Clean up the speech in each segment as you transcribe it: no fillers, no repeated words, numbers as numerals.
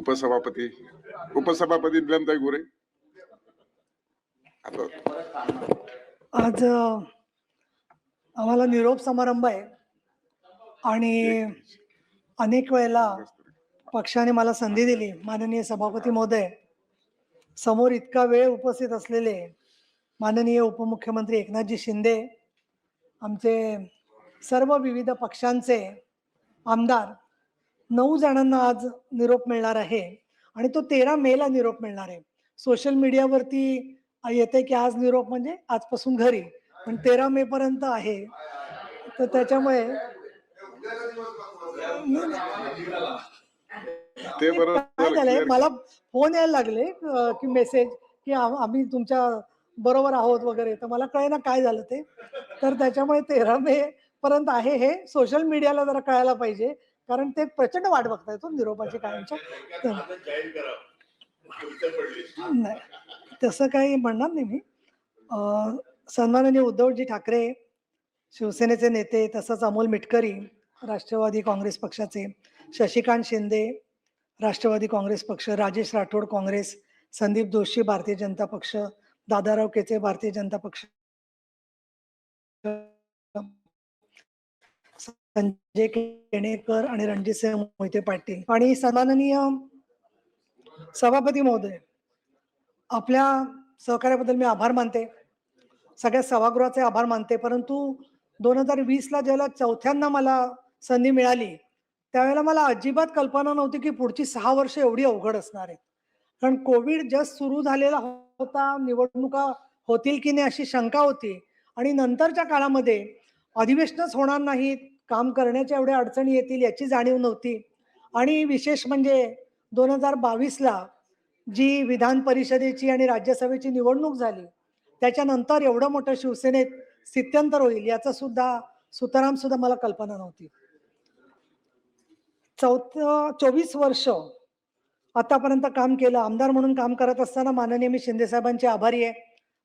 उपसभापती निलमताई गोरे. आज आम्हाला निरोप समारंभ आहे आणि अनेक वेळेला पक्षाने मला संधी दिली. माननीय सभापती महोदय, समोर इतका वेळ उपस्थित असलेले माननीय उपमुख्यमंत्री एकनाथजी शिंदे, आमचे सर्व विविध पक्षांचे आमदार, 9 जणांना आज निरोप मिळणार आहे आणि तो 13 मेला निरोप मिळणार आहे. सोशल मीडियावरती येते की आज निरोप म्हणजे आजपासून घरी, पण 13 मे पर्यंत आहे. तर त्याच्यामुळे काय झालंय, मला फोन यायला लागले की मेसेज की आम्ही तुमच्या बरोबर आहोत वगैरे, तर मला कळेना काय झालं ते. तर त्याच्यामुळे 13 मे पर्यंत आहे. हे सोशल मीडियाला जरा कळायला पाहिजे, कारण ते प्रचंड वाट बघताय तो निरोपाची कायमच्या. नाही, तसं काही म्हणणार नाही मी. सन्माननीय उद्धवजी ठाकरे शिवसेनेचे नेते, तसंच अमोल मिटकरी राष्ट्रवादी काँग्रेस पक्षाचे, शशिकांत शिंदे राष्ट्रवादी काँग्रेस पक्ष, राजेश राठोड काँग्रेस, संदीप जोशी भारतीय जनता पक्ष, दादाराव केचे भारतीय जनता पक्ष, संजय केणेकर आणि रणजितसिंह मोहिते पाटील. आणि सन्माननीय सभापती महोदय, आपल्या सहकार्याबद्दल मी आभार मानते, सगळ्या सभागृहाचे आभार मानते. परंतु 2020ला ज्याला चौथ्यांदा मला संधी मिळाली, त्यावेळेला मला अजिबात कल्पना नव्हती की पुढची 6 वर्ष एवढी अवघड असणार आहेत. कारण कोविड जस्ट सुरू झालेला होता, निवडणुका होतील की नाही अशी शंका होती आणि नंतरच्या काळामध्ये अधिवेशनच होणार नाहीत, काम करण्याच्या एवढ्या अडचणी येतील याची जाणीव नव्हती. आणि विशेष म्हणजे 2022ला जी विधान परिषदेची आणि राज्यसभेची निवडणूक झाली, त्याच्यानंतर एवढं मोठं शिवसेनेत स्थित्यंतर होईल याचं सुद्धा सुतराम सुद्धा मला कल्पना नव्हती. 24 वर्ष आतापर्यंत काम केलं. आमदार म्हणून काम करत असताना माननीय मी शिंदे साहेबांचे आभारी आहे,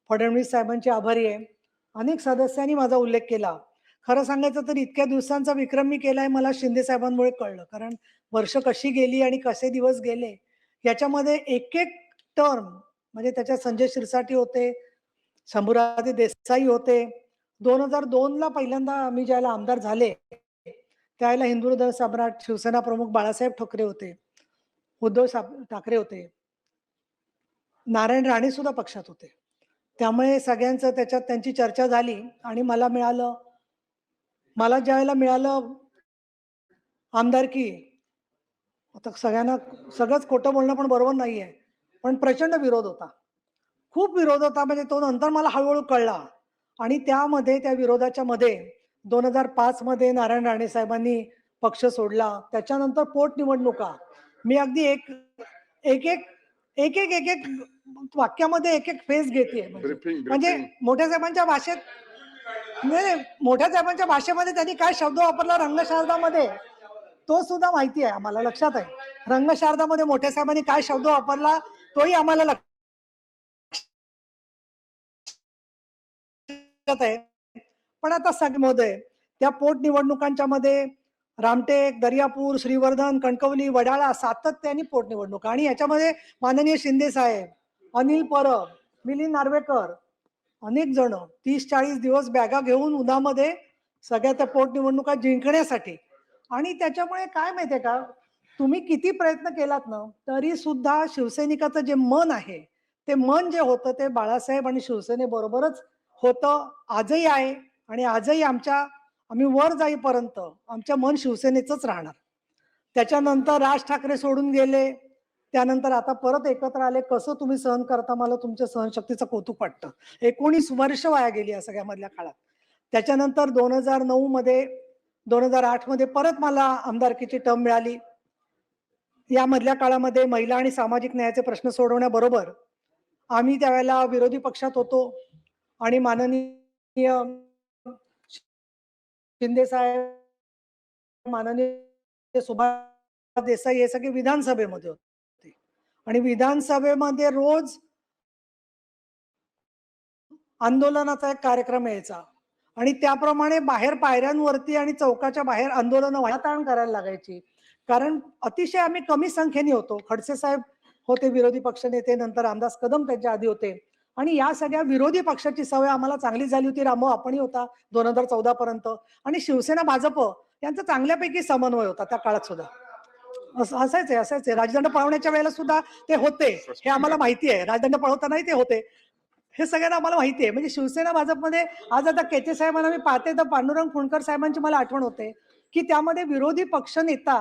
फडणवीस साहेबांचे आभारी आहे. अनेक सदस्यांनी माझा उल्लेख केला. खरं सांगायचं तर इतक्या दिवसांचा विक्रम मी केलाय मला शिंदे साहेबांमुळे कळलं. कारण वर्ष कशी गेली आणि कसे दिवस गेले याच्यामध्ये एक एक टर्म, म्हणजे त्याच्यात संजय शिरसाटी होते, शंभूराजे देसाई होते. 2002ला पहिल्यांदा मी ज्याला आमदार झाले त्यावेळेला हिंदू सम्राट शिवसेना प्रमुख बाळासाहेब ठाकरे होते, उद्धव ठाकरे होते, नारायण राणे सुद्धा पक्षात होते. त्यामुळे सगळ्यांचं त्याच्यात त्यांची चर्चा झाली आणि मला ज्यावेळेला मिळालं आमदारकी, आता सगळंच खोटं बोलणं पण बरोबर नाहीये, पण प्रचंड विरोध होता, खूप विरोध होता. म्हणजे तो नंतर मला हळूहळू कळला. आणि त्या विरोधाच्या मध्ये 2005 मध्ये नारायण राणे साहेबांनी पक्ष सोडला. त्याच्यानंतर पोटनिवडणुका मी अगदी एक वाक्यामध्ये एक फेज घेते. म्हणजे मोठ्या साहेबांच्या भाषेत मोठ्या साहेबांच्या भाषेमध्ये त्यांनी काय शब्द वापरला रंगशारदामध्ये, तो सुद्धा माहिती आहे आम्हाला, लक्षात आहे. रंगशारदामध्ये मोठ्या साहेबांनी काय शब्द वापरला तोही आम्हाला लक्षात आहे. पण आता महोदय, त्या पोटनिवडणुकांच्या मध्ये रामटेक, दर्यापूर, श्रीवर्धन, कणकवली, वडाळा सातत्याने पोटनिवडणुका, आणि याच्यामध्ये माननीय शिंदे साहेब, अनिल परब, मिलिंद नार्वेकर, अनेक जण 30-40 दिवस बॅगा घेऊन उन्हामध्ये सगळ्या त्या पोटनिवडणुका जिंकण्यासाठी. आणि त्याच्यामुळे काय माहितीये का, तुम्ही किती प्रयत्न केलात ना तरी सुद्धा शिवसैनिकाचं जे मन आहे, ते मन जे होतं ते बाळासाहेब आणि शिवसेनेबरोबरच होतं, आजही आहे. आणि आजही आम्ही वर जाईपर्यंत आमच्या मन शिवसेनेचंच राहणार. त्याच्यानंतर राज ठाकरे सोडून गेले, त्यानंतर आता परत एकत्र आले. कसं तुम्ही सहन करता, मला तुमच्या सहनशक्तीचं कौतुक वाटतं. 19 वर्ष वाया गेली या सगळ्यामधल्या काळात. त्याच्यानंतर 2009 मध्ये 2008 मध्ये परत मला आमदारकीची टर्म मिळाली. या मधल्या काळामध्ये महिला आणि सामाजिक न्यायाचे प्रश्न सोडवण्याबरोबर आम्ही त्यावेळेला विरोधी पक्षात होतो आणि माननीय शिंदे साहेब, माननीय सुभाष देसाई हे सगळे विधानसभेमध्ये होते आणि विधानसभेमध्ये रोज आंदोलनाचा एक कार्यक्रम यायचा आणि त्याप्रमाणे बाहेर पायऱ्यांवरती आणि चौकाच्या बाहेर आंदोलन वातावरण करायला लागायची. कारण अतिशय आम्ही कमी संख्येने होतो. खडसे साहेब होते विरोधी पक्षनेते, नंतर रामदास कदम त्यांच्या आधी होते आणि या सगळ्या विरोधी पक्षाची सवय आम्हाला चांगली झाली होती. रामभाऊ आपणही होता 2014 पर्यंत आणि शिवसेना भाजप यांचा चांगल्यापैकी समन्वय होता त्या काळात सुद्धा. असायचे राजदंड पळवण्याच्या वेळेला सुद्धा ते होते, हे आम्हाला माहिती आहे. राजदंड पळवतानाही ते होते, हे सगळ्यांना आम्हाला माहिती आहे. म्हणजे शिवसेना भाजपमध्ये आज आता केचे साहेबांना मी पाहते तर पांडुरंग फुंडकर साहेबांची मला आठवण होते की त्यामध्ये विरोधी पक्षनेता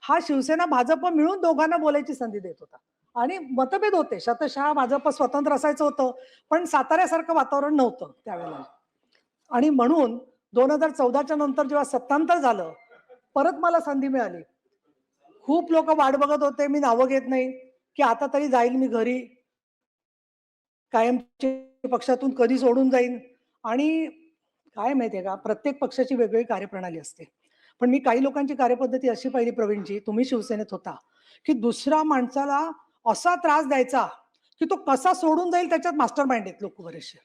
हा शिवसेना भाजप मिळून दोघांना बोलायची संधी देत होता आणि मतभेद होते. शतशः भाजप स्वतंत्र असायचं होतं, पण साताऱ्यासारखं वातावरण नव्हतं त्यावेळेला. आणि म्हणून 2014च्या नंतर जेव्हा सत्तांतर झालं, परत मला संधी मिळाली. खूप लोक वाट बघत होते, मी नावं घेत नाही, की आता तरी जाईल मी घरी, कायमचे पक्षातून कधी सोडून जाईन. आणि काय माहितीये का, प्रत्येक पक्षाची वेगवेगळी कार्यप्रणाली असते. पण मी काही लोकांची कार्यपद्धती अशी पाहिली प्रवीणजी, तुम्ही शिवसेनेत होता, की दुसऱ्या माणसाला असा त्रास द्यायचा, की तो कसा सोडून जाईल त्याच्यात मास्टर माइंड आहेत लोक बरेचसे,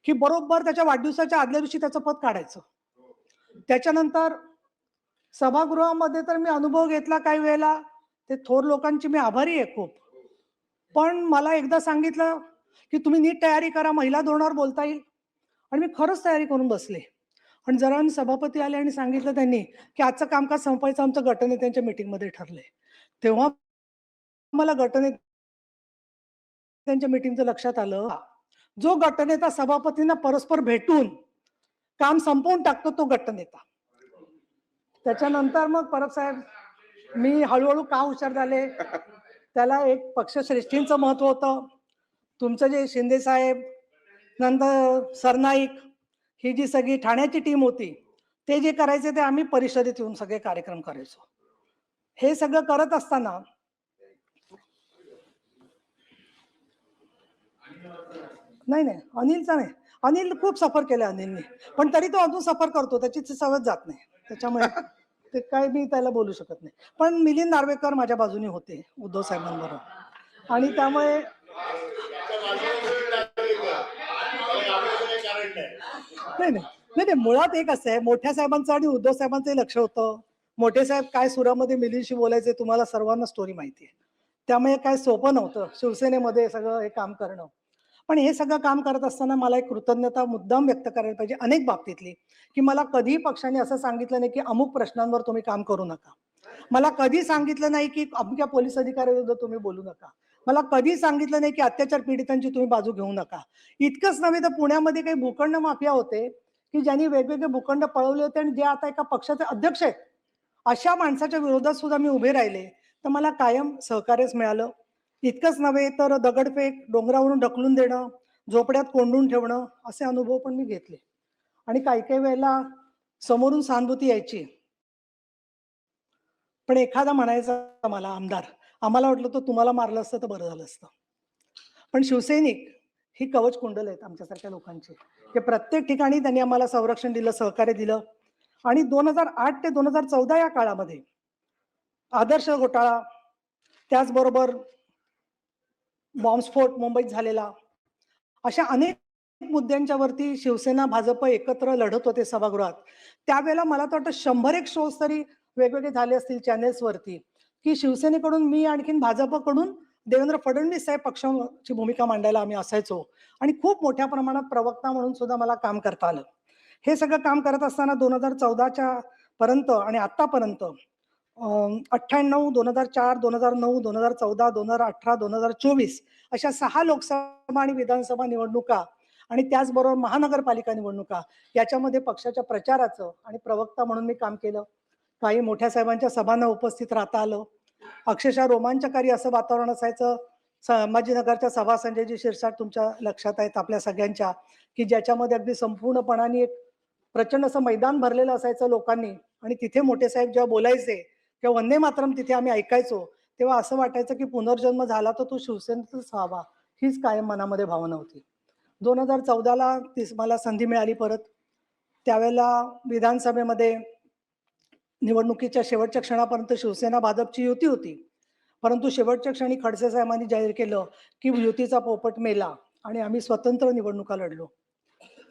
की बरोबर त्याच्या वाढदिवसाच्या आदल्या दिवशी त्याचं पद काढायचं. त्याच्यानंतर सभागृहामध्ये तर मी अनुभव घेतला काही वेळेला, ते थोर लोकांची मी आभारी आहे खूप. पण मला एकदा सांगितलं, की तुम्ही नीट तयारी करा, महिला धोरणावर बोलता येईल. आणि मी खरंच तयारी करून बसले. आणि जरा सभापती आले आणि सांगितलं त्यांनी, की आजचं कामकाज संपवायचं आमचं गटनेत्यांच्या मीटिंगमध्ये ठरलंय. तेव्हा मला गटनेत्यांच्या मीटिंगचं लक्षात आलं, जो गटनेता सभापतींना परस्पर भेटून काम संपवून टाकतो तो गटनेता. त्याच्यानंतर मग परब साहेब मी हळूहळू का हुशार झाले, त्याला एक पक्षश्रेष्ठींचं महत्व होतं. तुमचं जे शिंदे साहेब, नंतर सरनाईक, ही जी सगळी ठाण्याची टीम होती, ते जे करायचे ते आम्ही परिषदेत येऊन सगळे कार्यक्रम करायचो. हे सगळं करत असताना नाही नाही अनिलचा नाही, अनिल खूप सफर केलं अनिलने, पण तरी तो अजून सफर करतो, त्याची सवय जात नाही. त्याच्यामुळे ते काय मी त्याला बोलू शकत नाही. पण मिलिंद नार्वेकर माझ्या बाजूने होते उद्धव साहेबांबरोबर आणि त्यामुळे नाही नाही नाही नाही मुळात एक असं आहे, मोठ्या साहेबांचं आणि उद्धव साहेबांचंही लक्ष होतं. मोठे साहेब काय सुरामध्ये मिलिंदशी बोलायचे तुम्हाला सर्वांना स्टोरी माहिती आहे. त्यामुळे काय सोपं नव्हतं शिवसेनेमध्ये सगळं हे काम करणं. पण हे सगळं काम करत असताना मला एक कृतज्ञता मुद्दाम व्यक्त करायला पाहिजे अनेक बाबतीतली, की मला कधीही पक्षाने असं सांगितलं नाही की अमुक प्रश्नांवर तुम्ही काम करू नका. मला कधी सांगितलं नाही की अमुक्या पोलीस अधिकाऱ्याविरुद्ध तुम्ही बोलू नका. मला कधी सांगितलं नाही की अत्याचार पीडितांची तुम्ही बाजू घेऊ नका. इतकंच नव्हे तर पुण्यामध्ये काही भूखंड माफिया होते, की ज्यांनी वेगवेगळे भूखंड पळवले होते आणि जे आता एका पक्षाचे अध्यक्ष आहेत, अशा माणसाच्या विरोधात सुद्धा मी उभे राहिले, तर मला कायम सहकार्यच मिळालं. इतकंच नव्हे तर दगडफेक, डोंगरावरून ढकलून देणं, झोपड्यात कोंडून ठेवणं, असे अनुभव पण मी घेतले. आणि काही काही वेळेला समोरून सहानुभूती यायची. पण एखादा म्हणायचा मला आमदार, आम्हाला वाटलं तो तुम्हाला मारलं असतं तर बरं झालं असतं. पण शिवसैनिक ही कवच कुंडल आहेत आमच्यासारख्या लोकांची, की प्रत्येक ठिकाणी त्यांनी आम्हाला संरक्षण दिलं, सहकार्य दिलं. आणि 2008 ते 2014 या काळामध्ये आदर्श घोटाळा, त्याचबरोबर बॉम्बस्फोट मुंबईत झालेला, अशा अनेक मुद्द्यांच्या वरती शिवसेना भाजप एकत्र लढत होते सभागृहात. त्यावेळेला मला तर वाटतं 100 शोज तरी वेगवेगळे झाले असतील चॅनेल्सवरती, की शिवसेनेकडून मी आणखीन भाजपकडून देवेंद्र फडणवीस साहेब पक्षाची भूमिका मांडायला आम्ही असायचो आणि खूप मोठ्या प्रमाणात प्रवक्ता म्हणून सुद्धा मला काम करता आलं. हे सगळं काम करत असताना 2014च्या पर्यंत आणि आतापर्यंत 98, 2004, 2009, 2014, 2018, 2024 अशा 6 लोकसभा आणि विधानसभा निवडणुका आणि त्याचबरोबर महानगरपालिका निवडणुका याच्यामध्ये पक्षाच्या प्रचाराचं आणि प्रवक्ता म्हणून मी काम केलं. काही मोठ्या साहेबांच्या सभांना उपस्थित राहता आलं. अक्षरशः रोमांचकारी असं वातावरण असायचं. संभाजीनगरच्या सभा संजयजी शिरसाट तुमच्या लक्षात आहेत आपल्या सगळ्यांच्या, की ज्याच्यामध्ये अगदी संपूर्णपणाने एक प्रचंड असं मैदान भरलेलं असायचं लोकांनी आणि तिथे मोठे साहेब जेव्हा बोलायचे तेव्हा वंदे मातरम तिथे आम्ही ऐकायचो. तेव्हा असं वाटायचं की पुनर्जन्म झाला तर तो शिवसेनेतच व्हावा, हीच कायम मनामध्ये भावना होती. 2014ला मला संधी मिळाली परत. त्यावेळेला विधानसभेमध्ये निवडणुकीच्या शेवटच्या क्षणापर्यंत शिवसेना भाजपची युती होती. परंतु शेवटच्या क्षणी खडसे साहेबांनी जाहीर केलं की युतीचा पोपट मेला आणि आम्ही स्वतंत्र निवडणुका लढलो.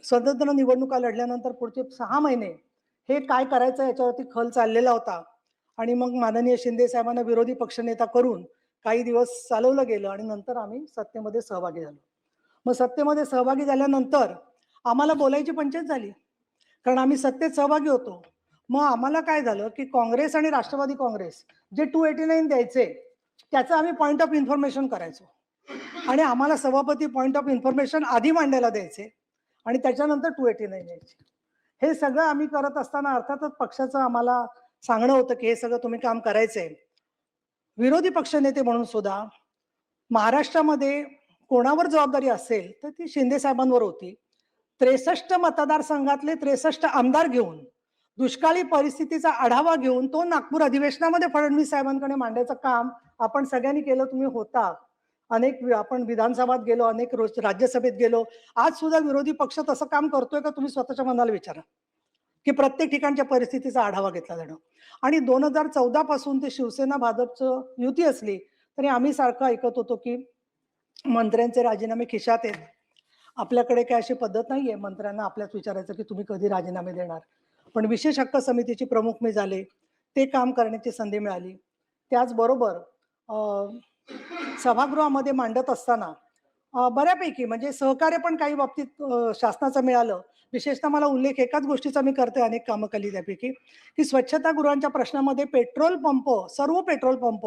स्वतंत्र निवडणुका लढल्यानंतर पुढचे 6 महिने हे काय करायचं याच्यावरती खल चाललेला होता. आणि मग माननीय शिंदे साहेबांना विरोधी पक्षनेता करून काही दिवस चालवलं गेलं आणि नंतर आम्ही सत्तेमध्ये सहभागी झालो. मग सत्तेमध्ये सहभागी झाल्यानंतर आम्हाला बोलायची पंचायत झाली. कारण आम्ही सत्तेत सहभागी होतो. मग आम्हाला काय झालं, की काँग्रेस आणि राष्ट्रवादी काँग्रेस जे 289 द्यायचे, त्याचं आम्ही पॉइंट ऑफ इन्फॉर्मेशन करायचो. आणि आम्हाला सभापती पॉइंट ऑफ इन्फॉर्मेशन आधी मांडायला द्यायचे आणि त्याच्यानंतर 289 द्यायचे. हे सगळं आम्ही करत असताना अर्थातच पक्षाचं आम्हाला सांगणं होतं, की हे सगळं तुम्ही काम करायचंय. विरोधी पक्षनेते म्हणून सुद्धा महाराष्ट्रामध्ये कोणावर जबाबदारी असेल, तर ती शिंदे साहेबांवर होती. 63 मतदारसंघातले 63 आमदार घेऊन, दुष्काळी परिस्थितीचा आढावा घेऊन तो नागपूर अधिवेशनामध्ये फडणवीस साहेबांकडे मांडायचं काम आपण सगळ्यांनी केलं. तुम्ही होता. आपण विधानसभात गेलो, अनेक राज्यसभेत गेलो. आज सुद्धा विरोधी पक्ष तसं काम करतोय का तुम्ही स्वतःच्या मनाला विचारा, की प्रत्येक ठिकाणच्या परिस्थितीचा आढावा घेतला जाणं. आणि 2014 पासून ते शिवसेना भाजपचं युती असली तरी आम्ही सारखं ऐकत होतो, की मंत्र्यांचे राजीनामे खिशात आहेत. आपल्याकडे काय अशी पद्धत नाहीये मंत्र्यांना आपल्याच विचारायचं, की तुम्ही कधी राजीनामे देणार. पण विशेष हक्क समितीची प्रमुख मी झाले. ते काम करण्याची संधी मिळाली. त्याचबरोबर सभागृहामध्ये मांडत असताना बऱ्यापैकी म्हणजे सहकार्य पण काही बाबतीत शासनाचं मिळालं. विशेषतः मला उल्लेख एकाच गोष्टीचा मी करते अनेक कामं केली त्यापैकी, की स्वच्छतागृहांच्या प्रश्नामध्ये पेट्रोल पंप, सर्व पेट्रोल पंप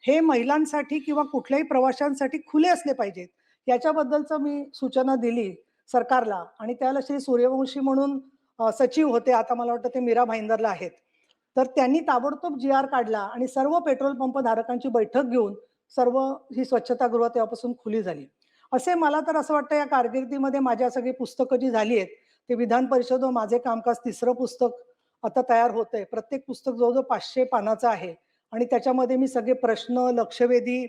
हे महिलांसाठी किंवा कुठल्याही प्रवाशांसाठी खुले असले पाहिजेत. याच्याबद्दलचं मी सूचना दिली सरकारला आणि त्याला श्री सूर्यवंशी म्हणून सचिव होते. आता मला वाटतं ते मीरा भाईंदरला आहेत. तर त्यांनी ताबडतोब जी आर काढला आणि सर्व पेट्रोल पंप धारकांची बैठक घेऊन सर्व ही स्वच्छतागृह तेव्हापासून खुली झाली. असे मला तर असं वाटतं या कारकिर्दीमध्ये माझ्या सगळी पुस्तकं जी झाली आहेत, ते विधान परिषद व माझे कामकाज 3रं पुस्तक आता तयार होतंय. प्रत्येक पुस्तक जवळजवळ 500 पानाचं आहे आणि त्याच्यामध्ये मी सगळे प्रश्न, लक्षवेधी,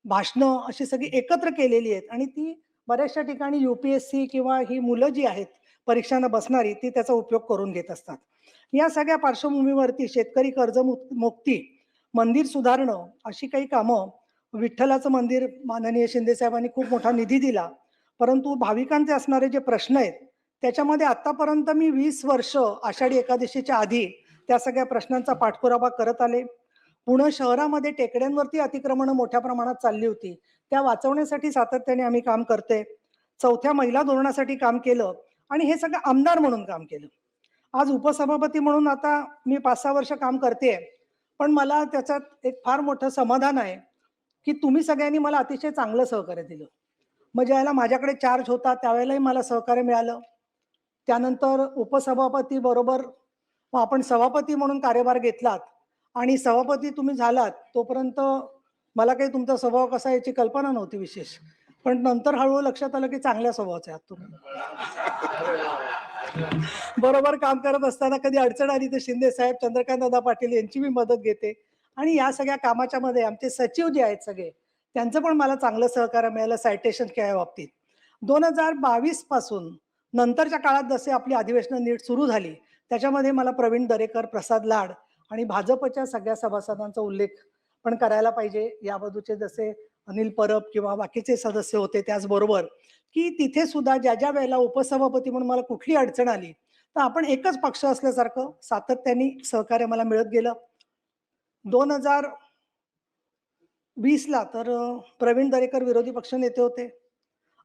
भाषणं अशी सगळी एकत्र केलेली आहेत आणि ती बऱ्याचशा ठिकाणी UPSC किंवा ही मुलं जी आहेत परीक्षांना बसणारी ती त्याचा उपयोग करून घेत असतात. या सगळ्या पार्श्वभूमीवरती शेतकरी कर्जमुक्ती, मंदिर सुधारणं अशी काही कामं, विठ्ठलाचं मंदिर माननीय शिंदे साहेबांनी खूप मोठा निधी दिला. परंतु भाविकांचे असणारे जे प्रश्न आहेत, त्याच्यामध्ये आतापर्यंत मी 20 वर्ष आषाढी एकादशीच्या आधी त्या सगळ्या प्रश्नांचा पाठपुरावा करत आले. पुणे शहरामध्ये टेकड्यांवरती अतिक्रमणं मोठ्या प्रमाणात चालली होती. त्या वाचवण्यासाठी सातत्याने आम्ही काम करतोय. 4थ्या महिला धोरणासाठी काम केलं आणि हे सगळं आमदार म्हणून काम केलं. आज उपसभापती म्हणून आता मी 5-6 वर्ष काम करतेय. पण मला त्याच्यात एक फार मोठं समाधान आहे, की तुम्ही सगळ्यांनी मला अतिशय चांगलं सहकार्य दिलं. मग ज्यावेळेला माझ्याकडे चार्ज होता त्यावेळेलाही मला सहकार्य मिळालं. त्यानंतर उपसभापती बरोबर मग आपण सभापती म्हणून कार्यभार घेतलात आणि सभापती तुम्ही झालात तोपर्यंत मला काही तुमचा स्वभाव कसा याची कल्पना नव्हती विशेष. पण नंतर हळूहळू लक्षात आलं, की चांगल्या स्वभावाचे आहात तुम्ही. बरोबर काम करत असताना कधी अडचण आली तर शिंदे साहेब, चंद्रकांत दादा पाटील यांची मी मदत घेते आणि या सगळ्या कामाच्या मध्ये आमचे सचिव जे आहेत सगळे त्यांचं पण मला चांगलं सहकार्य मिळालं सायटेशन या बाबतीत. 2022 पासून नंतरच्या काळात जसे आपली अधिवेशनं नीट सुरू झाली त्याच्यामध्ये मला प्रवीण दरेकर, प्रसाद लाड आणि भाजपच्या सगळ्या सभासदांचा उल्लेख पण करायला पाहिजे. या बाजूचे जसे अनिल परब किंवा बाकीचे सदस्य होते त्याचबरोबर, की तिथे सुद्धा ज्या ज्या वेळेला उपसभापती म्हणून मला कुठली अडचण आली तर आपण एकच पक्ष असल्यासारखं सातत्याने सहकार्य मला मिळत गेलं. 2020 ला तर प्रवीण दरेकर विरोधी पक्षनेते होते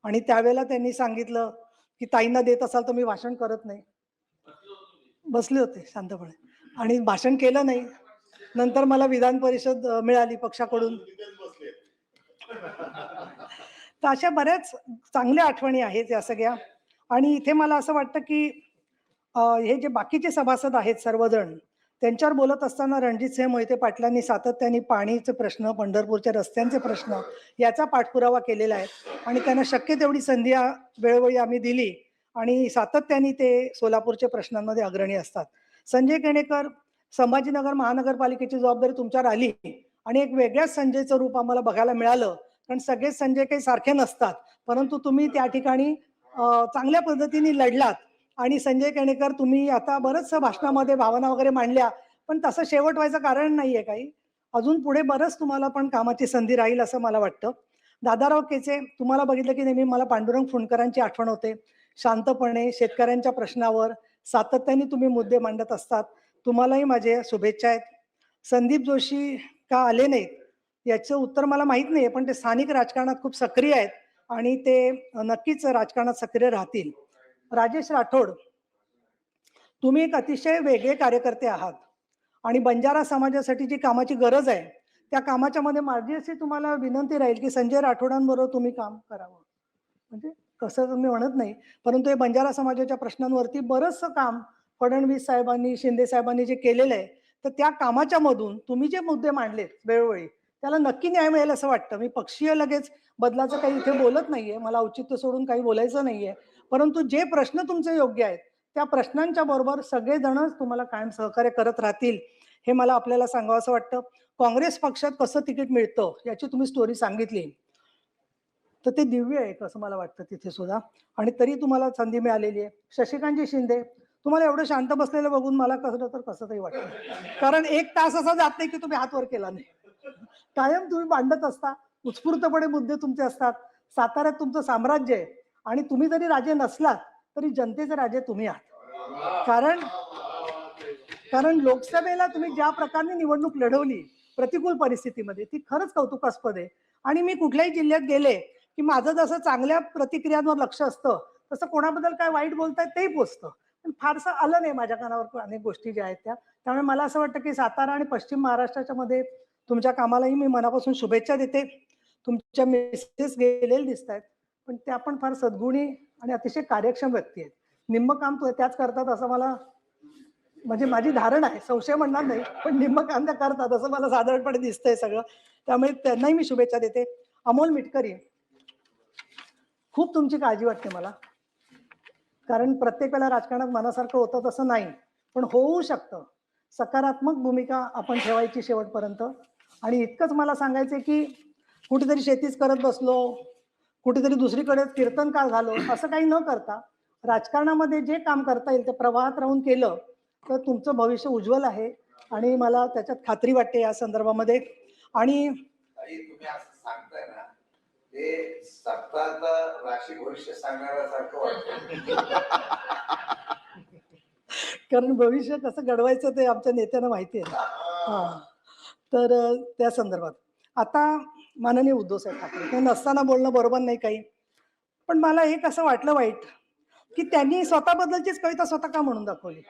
आणि त्यावेळेला त्यांनी सांगितलं, की ताईंना देत असाल तर मी भाषण करत नाही. बसले होते शांतपणे आणि भाषण केलं नाही. नंतर मला विधान परिषद मिळाली पक्षाकडून. तर अशा बऱ्याच चांगल्या आठवणी आहेत या सगळ्या. आणि इथे मला असं वाटतं, की हे जे बाकीचे सभासद आहेत सर्वजण त्यांच्यावर बोलत असताना रणजितसिंह मोहिते पाटलांनी सातत्याने पाणीचे प्रश्न, पंढरपूरच्या रस्त्यांचे प्रश्न याचा पाठपुरावा केलेला आहे आणि त्यांना शक्य तेवढी संधी वेळोवेळी आम्ही दिली आणि सातत्याने ते सोलापूरच्या प्रश्नांमध्ये अग्रणी असतात. संजय केणेकर, संभाजीनगर महानगरपालिकेची जबाबदारी तुमच्यावर आली आणि एक वेगळ्याच संजयचं रूप आम्हाला बघायला मिळालं. कारण सगळेच संजय काही सारखे नसतात, परंतु तुम्ही त्या ठिकाणी चांगल्या पद्धतीने लढलात आणि संजय केणेकर तुम्ही आता बरंचसं भाषणामध्ये भावना वगैरे मांडल्या, पण तसं शेवट व्हायचं कारण नाहीये काही. अजून पुढे बरंच तुम्हाला पण कामाची संधी राहील असं मला वाटतं. दादाराव केचे, तुम्हाला बघितलं की नेहमी मला पांडुरंग फुंडकरांची आठवण होते. शांतपणे शेतकऱ्यांच्या प्रश्नावर सातत्याने तुम्ही मुद्दे मांडत असतात. तुम्हालाही माझे शुभेच्छा आहेत. संदीप जोशी का आले नाहीत याचं उत्तर मला माहित नाहीये, पण ते स्थानिक राजकारणात खूप सक्रिय आहेत आणि ते नक्कीच राजकारणात सक्रिय राहतील. राजेश राठोड, तुम्ही एक अतिशय वेगळे कार्यकर्ते आहात आणि बंजारा समाजासाठी जी कामाची गरज आहे त्या कामाच्या मध्ये माझी अशी तुम्हाला विनंती राहील की संजय राठोडांबरोबर तुम्ही काम करावं. म्हणजे कसं तर मी म्हणत नाही, परंतु हे बंजारा समाजाच्या प्रश्नांवरती बरंचसं काम फडणवीस साहेबांनी, शिंदे साहेबांनी जे केलेलं आहे, तर त्या कामाच्या मधून तुम्ही जे मुद्दे मांडलेत वेळोवेळी, त्याला नक्की न्याय मिळेल असं वाटतं. मी पक्षीय लगेच बदलाचं काही इथे बोलत नाहीये, मला औचित्य सोडून काही बोलायचं नाहीये. परंतु जे प्रश्न तुमचे योग्य आहेत, त्या प्रश्नांच्या बरोबर सगळेजणच तुम्हाला कायम सहकार्य करत राहतील, हे मला आपल्याला सांगावंसं वाटतं. काँग्रेस पक्षात कसं तिकीट मिळतं, याची तुम्ही स्टोरी सांगितली. तर ते दिव्य आहे असं मला वाटतं तिथे सुद्धा, आणि तरी तुम्हाला संधी मिळालेली आहे. शशिकांतजी शिंदे, तुम्हाला एवढं शांत बसलेलं बघून मला कसं तर कसं तरी वाटतं, कारण 1 तास असा जात नाही की तुम्ही हात वर केला नाही. कायम तुम्ही मांडत असता, उत्स्फूर्तपणे मुद्दे तुमचे असतात. साताऱ्यात तुमचं साम्राज्य आहे आणि तुम्ही जरी राजे नसलात तरी जनतेचे राजे तुम्ही आहात. कारण कारण लोकसभेला तुम्ही ज्या प्रकारे निवडणूक लढवली प्रतिकूल परिस्थितीमध्ये, ती खरंच कौतुकास्पद आहे. आणि मी कुठल्याही जिल्ह्यात गेले की माझं जसं चांगल्या प्रतिक्रियांवर लक्ष असतं, तसं कोणाबद्दल काय वाईट बोलतायत तेही पोचतं. पण फारसं आलं नाही माझ्या कानावर अनेक गोष्टी ज्या आहेत त्या. त्यामुळे मला असं वाटतं की सातारा आणि पश्चिम महाराष्ट्राच्या मध्ये तुमच्या कामालाही मी मनापासून शुभेच्छा देते. तुमच्या मिसेस गेलेले दिसत आहेत, पण त्या पण फार सद्गुणी आणि अतिशय कार्यक्षम व्यक्ती आहेत. निम्म काम त्याच करतात असं मला, म्हणजे माझी धारणा आहे, संशय म्हणणार नाही, पण निम्म काम त्या करतात असं मला साधारणपणे दिसतंय सगळं. त्यामुळे त्यांनाही मी शुभेच्छा देते. अमोल मिटकरी, खूप तुमची काळजी वाटते मला, कारण प्रत्येक वेळेला राजकारणात मनासारखं होतं तसं नाही, पण होऊ शकतं. सकारात्मक भूमिका आपण ठेवायची शेवटपर्यंत. आणि इतकंच मला सांगायचं की कुठेतरी शेतीच करत बसलो, कुठेतरी दुसरीकडे कीर्तनकार झालो, असं काही न करता राजकारणामध्ये जे काम करता येईल ते प्रवाहात राहून केलं तर तुमचं भविष्य उज्ज्वल आहे आणि मला त्याच्यात खात्री वाटते या संदर्भामध्ये. आणि तुम्ही असं सांगताय ना, ते सप्ताहाचा राशी भविष्य सांगण्यासारखं वाटतं. कारण भविष्य कसं घडवायचं ते आमच्या नेत्यांना माहिती आहे. हा, तर त्या संदर्भात आता माननीय उद्धव साहेब ठाकरे, ते नसताना बोलणं बरोबर नाही काही, पण मला एक असं वाटलं वाईट की त्यांनी स्वतःबद्दलचीच कविता स्वतः का म्हणून दाखवली.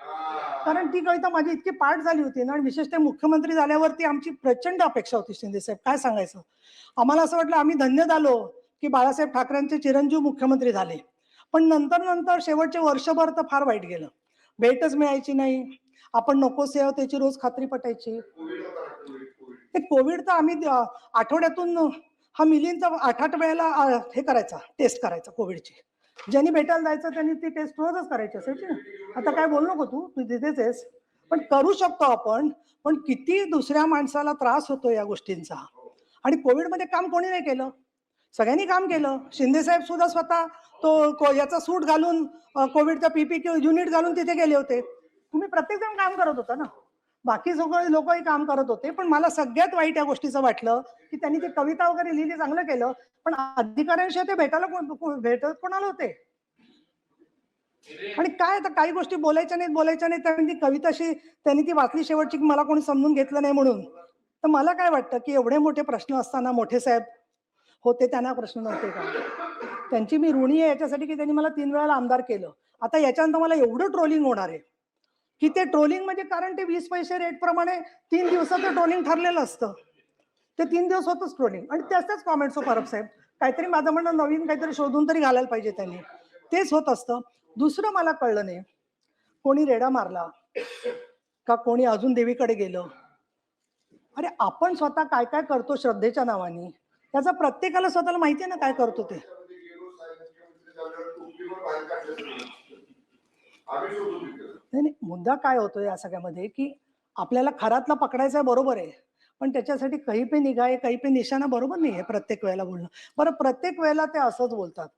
कारण ती कविता माझी इतकी पाठ झाली होती ना, आणि विशेषतः मुख्यमंत्री झाल्यावरती आमची प्रचंड अपेक्षा होती. शिंदे साहेब, काय सांगायचं, आम्हाला असं वाटलं आम्ही धन्य झालो की बाळासाहेब ठाकरेंचे चिरंजीव मुख्यमंत्री झाले. पण नंतर नंतर शेवटचे वर्षभर तर फार वाईट गेलं. भेटच मिळायची नाही, आपण नको त्याची रोज खात्री पटायची. ते कोविड तर आम्ही आठवड्यातून हा मिलिंदचा 8-8 वेळेला हे करायचा, टेस्ट करायचा कोविडची. ज्यांनी भेटायला जायचं त्यांनी ती टेस्ट रोजच करायची असायची ना. आता काय बोलू नको तू तिथेच आहेस, पण करू शकतो आपण. पण किती दुसऱ्या माणसाला त्रास होतो या गोष्टींचा. आणि कोविडमध्ये काम कोणी नाही केलं, सगळ्यांनी काम केलं. शिंदे साहेब सुद्धा स्वतः तो याचा सूट घालून, कोविडचा पीपी युनिट घालून तिथे गेले होते. तुम्ही प्रत्येक जण काम करत होता ना, बाकी सगळे लोकही काम करत होते. पण मला सगळ्यात वाईट या गोष्टीचं वाटलं की त्यांनी ती कविता वगैरे लिहिली, चांगलं केलं, पण अधिकाऱ्यांशिवाय ते भेटत कोणाला होते. आणि काय आता काही गोष्टी बोलायच्या नाहीत, त्यांनी ती कविताशी त्यांनी ती वाचली शेवटची की मला कोणी समजून घेतलं नाही म्हणून. तर मला काय वाटतं की एवढे मोठे प्रश्न असताना मोठे साहेब होते, त्यांना प्रश्न नव्हते का? त्यांची मी ऋणी आहे याच्यासाठी की त्यांनी मला 3 वेळा आमदार केलं. आता याच्यानंतर मला एवढं ट्रोलिंग होणार आहे की ते ट्रोलिंग म्हणजे, कारण ते 20 पैसे रेट प्रमाणे 3 दिवसाचं ट्रोलिंग ठरलेलं असतं. ते 3 दिवस होतच ट्रोलिंग, आणि त्याच कॉमेंट्स परब साहेब काहीतरी, माझं म्हणणं नवीन काहीतरी शोधून तरी घालायला पाहिजे त्यांनी. तेच होत असतं. दुसरं मला कळलं नाही, कोणी रेडा मारला का कोणी अजून देवीकडे गेलं. अरे आपण स्वतः काय काय करतो श्रद्धेच्या नावाने, त्याचा प्रत्येकाला स्वतःला माहिती आहे ना काय करतो ते. नाही, मुद्दा काय होतो या सगळ्यामध्ये की आपल्याला खरातला पकडायचा आहे, बरोबर आहे, पण त्याच्यासाठी काही पे निघाय काही पे निशाणा बरोबर नाही आहे प्रत्येक वेळेला बोलणं. बरं, प्रत्येक वेळेला ते असंच बोलतात,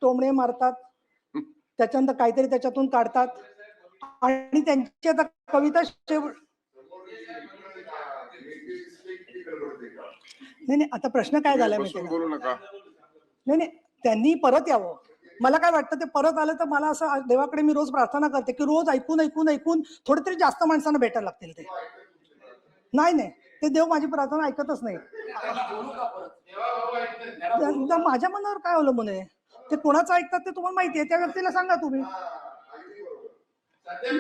टोमणे मारतात, त्याच्यानंतर काहीतरी त्याच्यातून काढतात आणि त्यांची आता कविता नाही, आता प्रश्न काय झालाय माहिती बोलू नका. नाही, त्यांनी परत यावं. मला काय वाटतं, ते परत आलं तर मला असं देवाकडे मी रोज प्रार्थना करते की रोज ऐकून थोडे तरी जास्त माणसांना भेटायला लागतील ते. नाही नाही, ते देव माझी प्रार्थना ऐकतच नाही. माझ्या मनावर काय अवलंबून आहे? ते कोणाचं ऐकतात ते तुम्हाला माहिती आहे, त्या व्यक्तीला सांगा तुम्ही.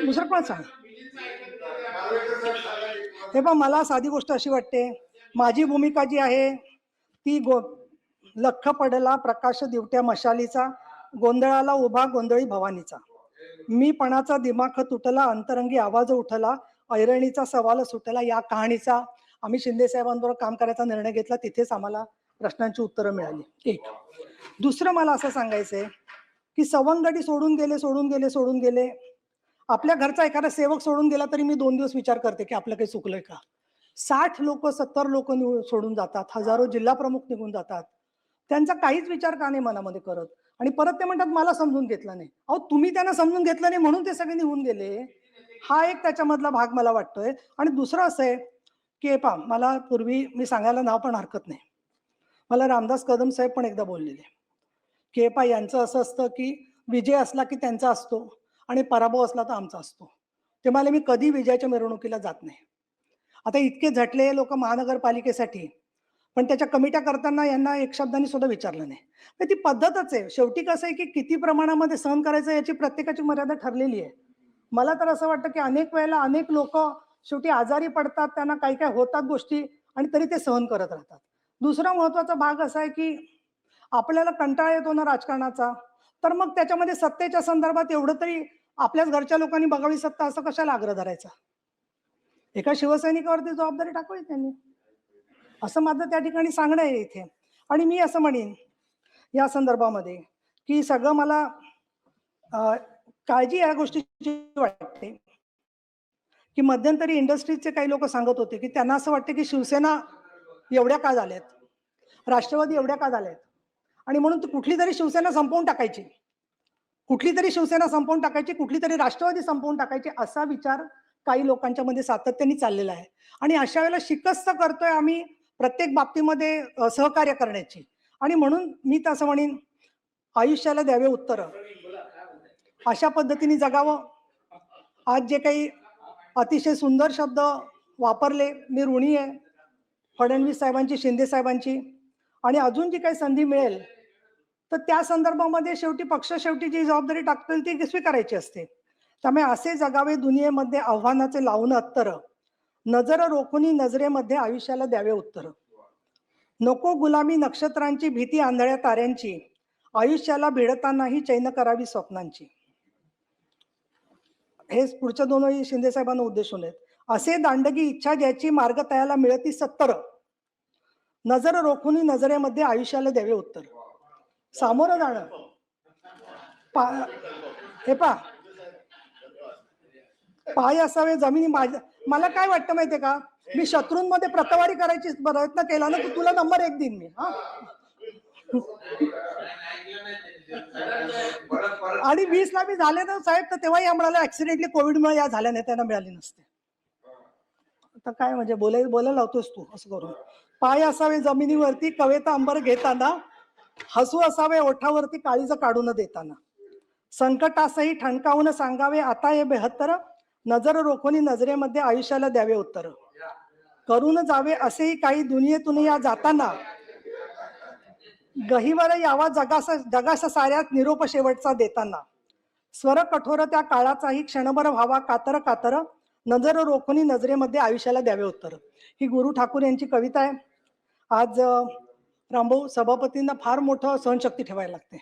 दुसरं कोण सांग. हे पण मला साधी गोष्ट अशी वाटते, माझी भूमिका जी आहे ती लख पडला प्रकाश दिवट्या मशालीचा, गोंधळाला उभा गोंधळी भवानीचा. मी पणाचा दिमाख तुटला, अंतरंगी आवाज उठला, ऐरणीचा सवाल सुटला. या कहाणीचा आम्ही शिंदे साहेबांबरोबर काम करायचा निर्णय घेतला, तिथेच आम्हाला प्रश्नांची उत्तरं मिळाली. एक. दुसरं मला असं सांगायचंय की सवंगडी सोडून गेले. आपल्या घरचा एखादा सेवक सोडून गेला तरी मी 2 दिवस विचार करते की आपलं काही चुकलंय का. 60 लोक 70 लोक सोडून जातात, हजारो जिल्हा प्रमुख निघून जातात, त्यांचा काहीच विचार का नाही मनामध्ये करत. आणि परत ते म्हणतात मला समजून घेतलं नाही. अहो तुम्ही त्यांना समजून घेतलं नाही म्हणून ते सगळे निघून गेले. हा एक त्याच्यामधला भाग मला वाटतोय. आणि दुसरं असं आहे की मला पूर्वी मी सांगायला नाव पण हरकत नाही, मला रामदास कदम साहेब पण एकदा बोललेले की यांचं असं असतं की विजय असला की त्यांचा असतो आणि पराभव असला तर आमचा असतो. ते मला मी कधी विजयाच्या मिरवणुकीला जात नाही. आता इतके झटले लोक महानगरपालिकेसाठी, पण त्याच्या कमिट्या करताना यांना एक शब्दाने सुद्धा विचारलं नाही. तर ती पद्धतच आहे. शेवटी कसं आहे की किती प्रमाणामध्ये सहन करायचं याची प्रत्येकाची मर्यादा ठरलेली आहे. मला तर असं वाटतं की अनेक वेळेला अनेक लोक शेवटी आजारी पडतात, त्यांना काही काय होतात गोष्टी, आणि तरी ते सहन करत राहतात. दुसरा महत्वाचा भाग असा आहे की आपल्याला कंटाळा येतो ना राजकारणाचा, तर मग त्याच्यामध्ये सत्तेच्या संदर्भात एवढं तरी आपल्याच घरच्या लोकांनी बघावी सत्ता, असं कशाला आग्रह धरायचा. एका शिवसैनिकावरती जबाबदारी टाकावी त्यांनी, असं माझं त्या ठिकाणी सांगणं आहे इथे. आणि मी असं म्हणेन या संदर्भामध्ये की सगळं मला काळजी या गोष्टीची वाटते की मध्यंतरी इंडस्ट्रीजचे काही लोक सांगत होते की त्यांना असं वाटतं की शिवसेना एवढ्या का झाल्यात, राष्ट्रवादी एवढ्या का झाल्यात, आणि म्हणून कुठली तरी शिवसेना संपवून टाकायची, कुठली तरी राष्ट्रवादी संपवून टाकायची, असा विचार काही लोकांच्या मध्ये सातत्याने चाललेला आहे. आणि अशा वेळेला शिकस्त करतोय आम्ही प्रत्येक बाबतीमध्ये सहकार्य करण्याची. आणि म्हणून मी तसं म्हणेन, आयुष्याला द्यावे उत्तर, अशा पद्धतीने जगावं. आज जे काही अतिशय सुंदर शब्द वापरले, मी ऋणी आहे फडणवीस साहेबांची, शिंदे साहेबांची. आणि अजून जी काही संधी मिळेल तर त्या संदर्भामध्ये शेवटी पक्ष शेवटी जी जबाबदारी टाकतील ती स्वीकारायची असते. त्यामुळे असे जगावे दुनियेमध्ये आव्हानाचे लावून अत्तर, नजर रोखुनी नजरेमध्ये आयुष्याला द्यावे उत्तर. नको गुलामी नक्षत्रांची, भीती आंधळ्या ताऱ्यांची, आयुष्याला भिडतानाही चैन करावी स्वप्नांची. हे पुढच्या दोनही शिंदे साहेबांना उद्देशून आहेत. असे दांडगी इच्छा ज्याची मार्ग तयाला मिळती 70, नजर रोखुनी नजरेमध्ये आयुष्याला द्यावे उत्तर. सामोरं जाणं. हे पाय असावे जमिनी. मला काय वाटतं माहितीये का, मी शत्रूंमध्ये प्रतवारी करायची प्रयत्न केला ना तर तुला नंबर 1 देईन मी. आणि 20ला मी झाले ना साहेब, तर तेव्हाही आम्हाला ऍक्सिडेंटली कोविडमुळे या झाल्या नाही, त्यांना मिळाली नसते. आता काय म्हणजे बोलायला लावतोस तू असं करून. पाय असावे जमिनीवरती कवेता अंबर घेताना, हसू असावे ओठावरती काळीज काढून देताना, संकटासही ठणकावून सांगावे आता हे 72, नजर रोखोनी नजरेमध्ये आयुष्याला द्यावे उत्तर. करून जावे असेही काही दुनियेतून या जाताना, गहिवर यावा जगास साऱ्यात निरोप शेवटचा देताना, स्वर कठोर त्या काळाचाही क्षणभर व्हावा कातर कातर, नजर रोखोनी नजरेमध्ये आयुष्याला द्यावे उत्तर. ही गुरु ठाकूर यांची कविता आहे. आज रामभाऊ सभापतींना फार मोठं सहनशक्ती ठेवायला लागते,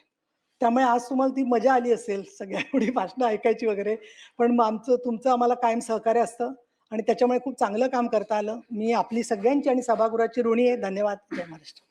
त्यामुळे आज तुम्हाला ती मजा आली असेल सगळ्या एवढी भाषणं ऐकायची वगैरे. पण तुमचं आम्हाला कायम सहकार्य असतं आणि त्याच्यामुळे खूप चांगलं काम करता आलं. मी आपली सगळ्यांची आणि सभागृहाची ऋणी आहे. धन्यवाद. जय महाराष्ट्र.